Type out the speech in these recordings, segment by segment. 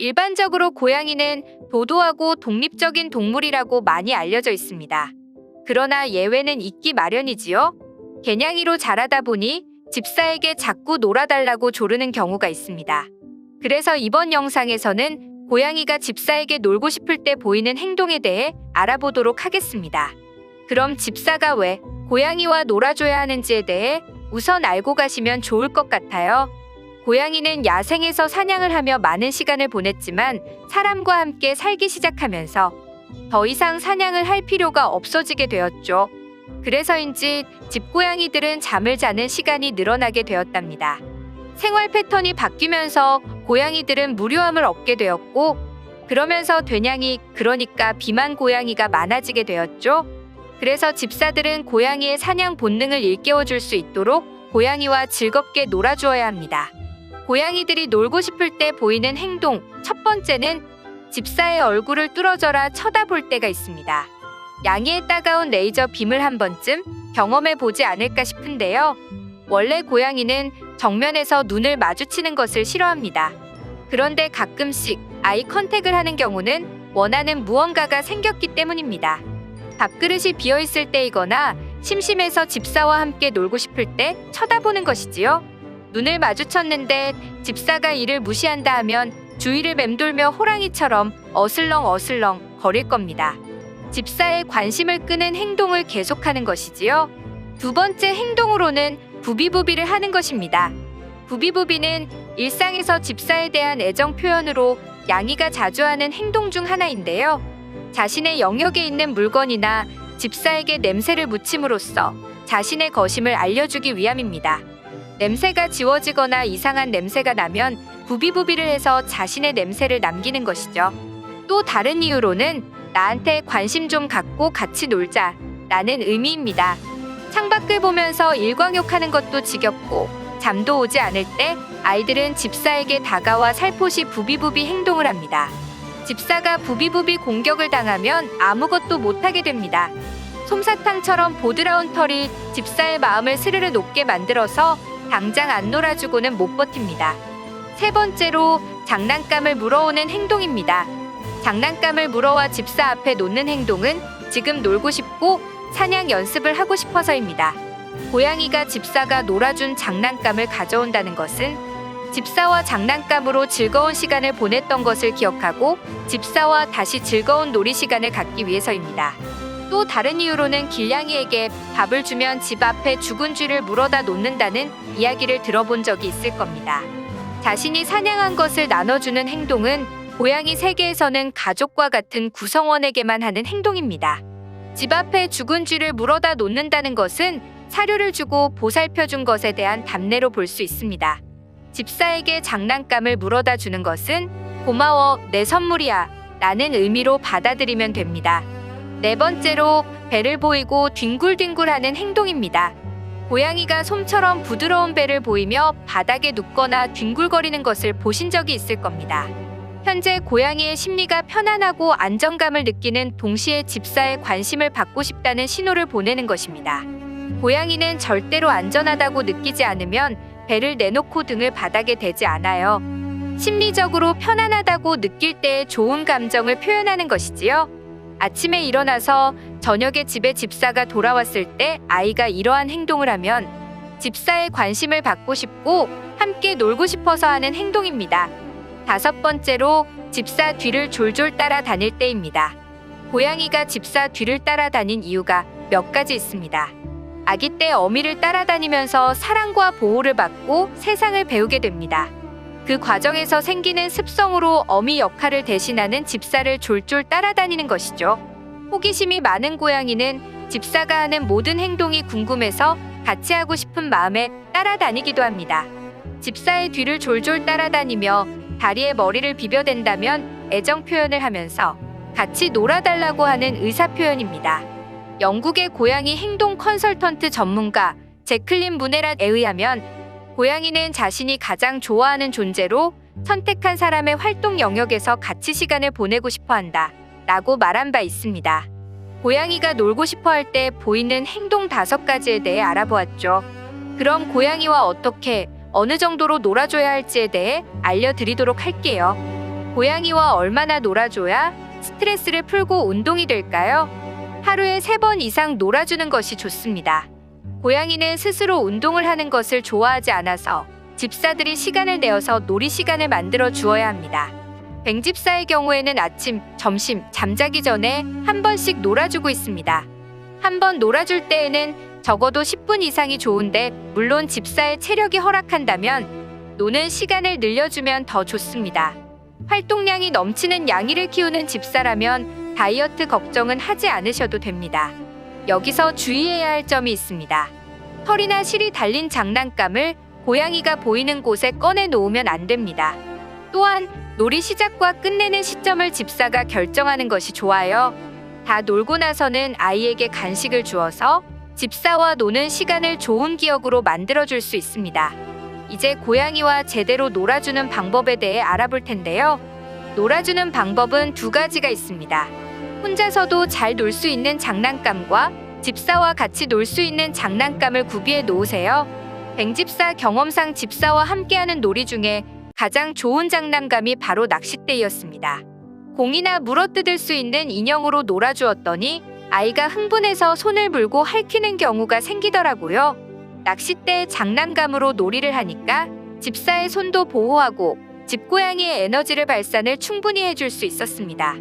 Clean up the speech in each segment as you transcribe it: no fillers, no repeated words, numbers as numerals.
일반적으로 고양이는 도도하고 독립적인 동물이라고 많이 알려져 있습니다. 그러나 예외는 있기 마련이지요. 개냥이로 자라다 보니 집사에게 자꾸 놀아달라고 조르는 경우가 있습니다. 그래서 이번 영상에서는 고양이가 집사에게 놀고 싶을 때 보이는 행동에 대해 알아보도록 하겠습니다. 그럼 집사가 왜 고양이와 놀아줘야 하는지에 대해 우선 알고 가시면 좋을 것 같아요. 고양이는 야생에서 사냥을 하며 많은 시간을 보냈지만 사람과 함께 살기 시작하면서 더 이상 사냥을 할 필요가 없어지게 되었죠. 그래서인지 집고양이들은 잠을 자는 시간이 늘어나게 되었답니다. 생활 패턴이 바뀌면서 고양이들은 무료함을 얻게 되었고, 그러면서 되냥이, 그러니까 비만 고양이가 많아지게 되었죠. 그래서 집사들은 고양이의 사냥 본능을 일깨워줄 수 있도록 고양이와 즐겁게 놀아주어야 합니다. 고양이들이 놀고 싶을 때 보이는 행동, 첫 번째는 집사의 얼굴을 뚫어져라 쳐다볼 때가 있습니다. 양이의 따가운 레이저 빔을 한 번쯤 경험해 보지 않을까 싶은데요. 원래 고양이는 정면에서 눈을 마주치는 것을 싫어합니다. 그런데 가끔씩 아이 컨택을 하는 경우는 원하는 무언가가 생겼기 때문입니다. 밥그릇이 비어있을 때이거나 심심해서 집사와 함께 놀고 싶을 때 쳐다보는 것이지요. 눈을 마주쳤는데 집사가 이를 무시한다 하면 주위를 맴돌며 호랑이처럼 어슬렁어슬렁 거릴 겁니다. 집사의 관심을 끄는 행동을 계속하는 것이지요. 두 번째 행동으로는 부비부비를 하는 것입니다. 부비부비는 일상에서 집사에 대한 애정 표현으로 양이가 자주 하는 행동 중 하나인데요. 자신의 영역에 있는 물건이나 집사에게 냄새를 묻힘으로써 자신의 거심을 알려주기 위함입니다. 냄새가 지워지거나 이상한 냄새가 나면 부비부비를 해서 자신의 냄새를 남기는 것이죠. 또 다른 이유로는 나한테 관심 좀 갖고 같이 놀자 라는 의미입니다. 창밖을 보면서 일광욕하는 것도 지겹고 잠도 오지 않을 때 아이들은 집사에게 다가와 살포시 부비부비 행동을 합니다. 집사가 부비부비 공격을 당하면 아무것도 못하게 됩니다. 솜사탕처럼 보드라운 털이 집사의 마음을 스르르 녹게 만들어서 당장 안 놀아주고는 못 버팁니다. 세 번째로 장난감을 물어오는 행동입니다. 장난감을 물어와 집사 앞에 놓는 행동은 지금 놀고 싶고 사냥 연습을 하고 싶어서입니다. 고양이가 집사가 놀아준 장난감을 가져온다는 것은 집사와 장난감으로 즐거운 시간을 보냈던 것을 기억하고 집사와 다시 즐거운 놀이 시간을 갖기 위해서입니다. 또 다른 이유로는 길냥이에게 밥을 주면 집 앞에 죽은 쥐를 물어다 놓는다는 이야기를 들어본 적이 있을 겁니다. 자신이 사냥한 것을 나눠주는 행동은 고양이 세계에서는 가족과 같은 구성원에게만 하는 행동입니다. 집 앞에 죽은 쥐를 물어다 놓는다는 것은 사료를 주고 보살펴준 것에 대한 답례로 볼 수 있습니다. 집사에게 장난감을 물어다 주는 것은 고마워, 내 선물이야 라는 의미로 받아들이면 됩니다. 네 번째로 배를 보이고 뒹굴뒹굴하는 행동입니다. 고양이가 솜처럼 부드러운 배를 보이며 바닥에 눕거나 뒹굴거리는 것을 보신 적이 있을 겁니다. 현재 고양이의 심리가 편안하고 안정감을 느끼는 동시에 집사의 관심을 받고 싶다는 신호를 보내는 것입니다. 고양이는 절대로 안전하다고 느끼지 않으면 배를 내놓고 등을 바닥에 대지 않아요. 심리적으로 편안하다고 느낄 때의 좋은 감정을 표현하는 것이지요. 아침에 일어나서 저녁에 집에 집사가 돌아왔을 때 아이가 이러한 행동을 하면 집사의 관심을 받고 싶고 함께 놀고 싶어서 하는 행동입니다. 다섯 번째로 집사 뒤를 졸졸 따라다닐 때입니다. 고양이가 집사 뒤를 따라다닌 이유가 몇 가지 있습니다. 아기 때 어미를 따라다니면서 사랑과 보호를 받고 세상을 배우게 됩니다. 그 과정에서 생기는 습성으로 어미 역할을 대신하는 집사를 졸졸 따라다니는 것이죠. 호기심이 많은 고양이는 집사가 하는 모든 행동이 궁금해서 같이 하고 싶은 마음에 따라다니기도 합니다. 집사의 뒤를 졸졸 따라다니며 다리에 머리를 비벼댄다면 애정 표현을 하면서 같이 놀아달라고 하는 의사 표현입니다. 영국의 고양이 행동 컨설턴트 전문가 제클린 무네랏에 의하면 고양이는 자신이 가장 좋아하는 존재로 선택한 사람의 활동 영역에서 같이 시간을 보내고 싶어 한다 라고 말한 바 있습니다. 고양이가 놀고 싶어 할 때 보이는 행동 5가지에 대해 알아보았죠. 그럼 고양이와 어떻게, 어느 정도로 놀아줘야 할지에 대해 알려드리도록 할게요. 고양이와 얼마나 놀아줘야 스트레스를 풀고 운동이 될까요? 하루에 3번 이상 놀아주는 것이 좋습니다. 고양이는 스스로 운동을 하는 것을 좋아하지 않아서 집사들이 시간을 내어서 놀이 시간을 만들어 주어야 합니다. 뱅집사의 경우에는 아침, 점심, 잠자기 전에 한 번씩 놀아주고 있습니다. 한 번 놀아줄 때에는 적어도 10분 이상이 좋은데 물론 집사의 체력이 허락한다면 노는 시간을 늘려주면 더 좋습니다. 활동량이 넘치는 양이를 키우는 집사라면 다이어트 걱정은 하지 않으셔도 됩니다. 여기서 주의해야 할 점이 있습니다. 털이나 실이 달린 장난감을 고양이가 보이는 곳에 꺼내 놓으면 안 됩니다. 또한 놀이 시작과 끝내는 시점을 집사가 결정하는 것이 좋아요. 다 놀고 나서는 아이에게 간식을 주어서 집사와 노는 시간을 좋은 기억으로 만들어줄 수 있습니다. 이제 고양이와 제대로 놀아주는 방법에 대해 알아볼 텐데요. 놀아주는 방법은 2가지가 있습니다. 혼자서도 잘 놀 수 있는 장난감과 집사와 같이 놀 수 있는 장난감을 구비해 놓으세요. 뱅집사 경험상 집사와 함께하는 놀이 중에 가장 좋은 장난감이 바로 낚싯대였습니다. 공이나 물어뜯을 수 있는 인형으로 놀아주었더니 아이가 흥분해서 손을 물고 핥히는 경우가 생기더라고요. 낚싯대 장난감으로 놀이를 하니까 집사의 손도 보호하고 집고양이의 에너지를 발산을 충분히 해줄 수 있었습니다.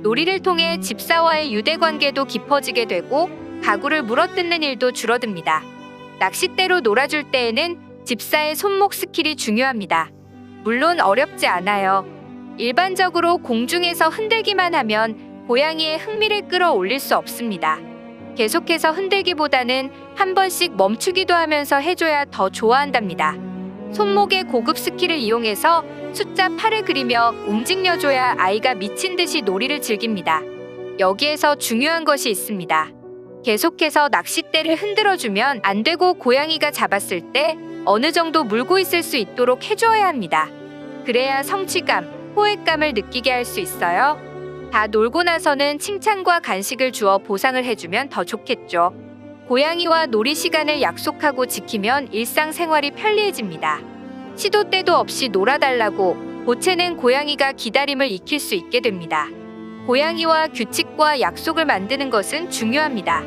놀이를 통해 집사와의 유대관계도 깊어지게 되고 가구를 물어뜯는 일도 줄어듭니다. 낚싯대로 놀아줄 때에는 집사의 손목 스킬이 중요합니다. 물론 어렵지 않아요. 일반적으로 공중에서 흔들기만 하면 고양이의 흥미를 끌어올릴 수 없습니다. 계속해서 흔들기보다는 한 번씩 멈추기도 하면서 해줘야 더 좋아한답니다. 손목의 고급 스킬을 이용해서 숫자 8을 그리며 움직여줘야 아이가 미친 듯이 놀이를 즐깁니다. 여기에서 중요한 것이 있습니다. 계속해서 낚싯대를 흔들어주면 안 되고 고양이가 잡았을 때 어느 정도 물고 있을 수 있도록 해줘야 합니다. 그래야 성취감, 호액감을 느끼게 할 수 있어요. 다 놀고 나서는 칭찬과 간식을 주어 보상을 해주면 더 좋겠죠. 고양이와 놀이 시간을 약속하고 지키면 일상생활이 편리해집니다. 시도 때도 없이 놀아달라고 보채는 고양이가 기다림을 익힐 수 있게 됩니다. 고양이와 규칙과 약속을 만드는 것은 중요합니다.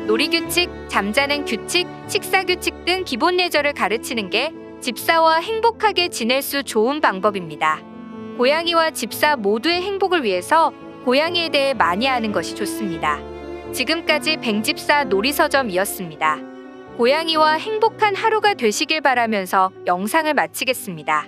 놀이 규칙, 잠자는 규칙, 식사 규칙 등 기본 예절을 가르치는 게 집사와 행복하게 지낼 수 좋은 방법입니다. 고양이와 집사 모두의 행복을 위해서 고양이에 대해 많이 아는 것이 좋습니다. 지금까지 뱅집사 놀이서점이었습니다. 고양이와 행복한 하루가 되시길 바라면서 영상을 마치겠습니다.